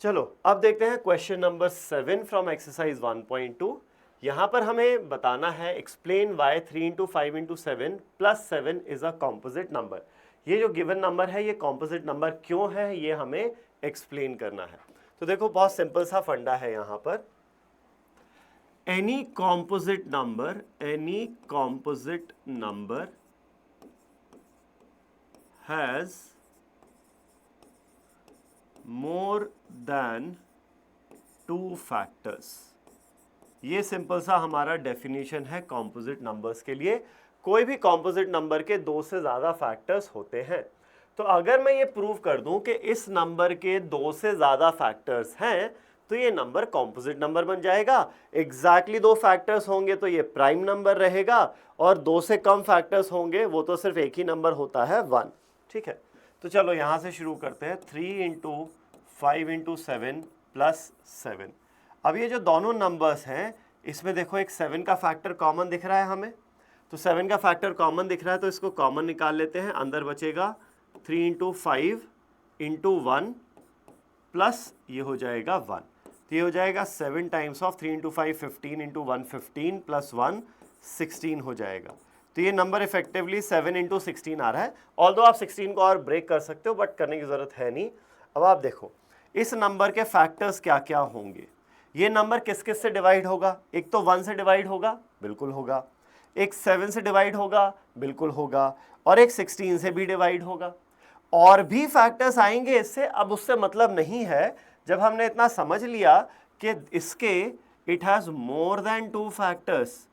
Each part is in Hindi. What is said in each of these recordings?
चलो अब देखते हैं क्वेश्चन नंबर 7 फ्रॉम एक्सरसाइज 1.2। यहां पर हमें बताना है explain why 3 into 5 into 7 plus 7 is a composite number. ये जो गिवन नंबर है ये कॉम्पोजिट नंबर क्यों है ये हमें एक्सप्लेन करना है। तो देखो बहुत सिंपल सा फंडा है यहां पर। Any composite number has more than 2 factors. ये सिंपल सा हमारा डेफिनेशन है कॉम्पोजिट नंबर्स के लिए। कोई भी कॉम्पोजिट नंबर के 2 से ज्यादा फैक्टर्स होते हैं। तो अगर मैं ये प्रूव कर दूं कि इस नंबर के 2 से ज्यादा फैक्टर्स हैं तो ये नंबर कॉम्पोजिट नंबर बन जाएगा। एग्जैक्टली 2 फैक्टर्स होंगे तो ये प्राइम नंबर रहेगा, और 2 से कम फैक्टर्स होंगे वो तो सिर्फ एक ही नंबर होता है 1। ठीक है, तो चलो यहां से शुरू करते हैं। 3 इंटू 5 इंटू 7 प्लस 7। अब ये जो दोनों नंबर्स हैं इसमें देखो एक 7 का फैक्टर कॉमन दिख रहा है हमें, तो 7 का फैक्टर कॉमन दिख रहा है तो इसको कॉमन निकाल लेते हैं। अंदर बचेगा 3 इंटू 5 इंटू 1 प्लस ये हो जाएगा 1, तो ये हो जाएगा 7 times of 3 into 5 15 into 1 15 plus 1 16 हो जाएगा। तो ये नंबर इफेक्टिवली 7 इंटू 16 आ रहा है। ऑल्दो आप 16 को और ब्रेक कर सकते हो बट करने की जरूरत है नहीं। अब आप देखो इस नंबर के फैक्टर्स क्या क्या होंगे। ये नंबर किस किस से डिवाइड होगा? एक तो 1 से डिवाइड होगा, बिल्कुल होगा। एक 7 से डिवाइड होगा, बिल्कुल होगा। और एक 16 से भी डिवाइड होगा। और भी फैक्टर्स आएंगे इससे, अब उससे मतलब नहीं है। जब हमने इतना समझ लिया कि इसके it has more than 2 factors,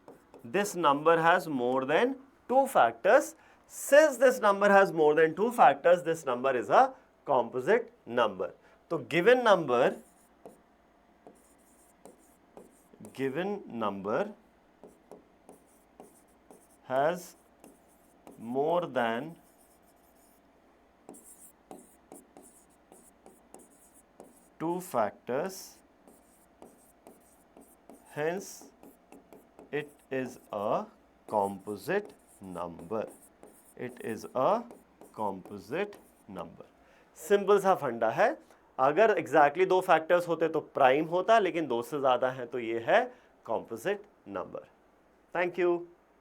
this number has more than 2 factors, since this number has more than 2 factors this number is a composite number. तो given number has more than 2 factors, hence it is a composite number. It is a composite number. Simple सा फंडा है। अगर एग्जैक्टली 2 फैक्टर्स होते तो प्राइम होता, लेकिन 2 से ज्यादा है तो ये है कॉम्पोजिट नंबर। Thank you.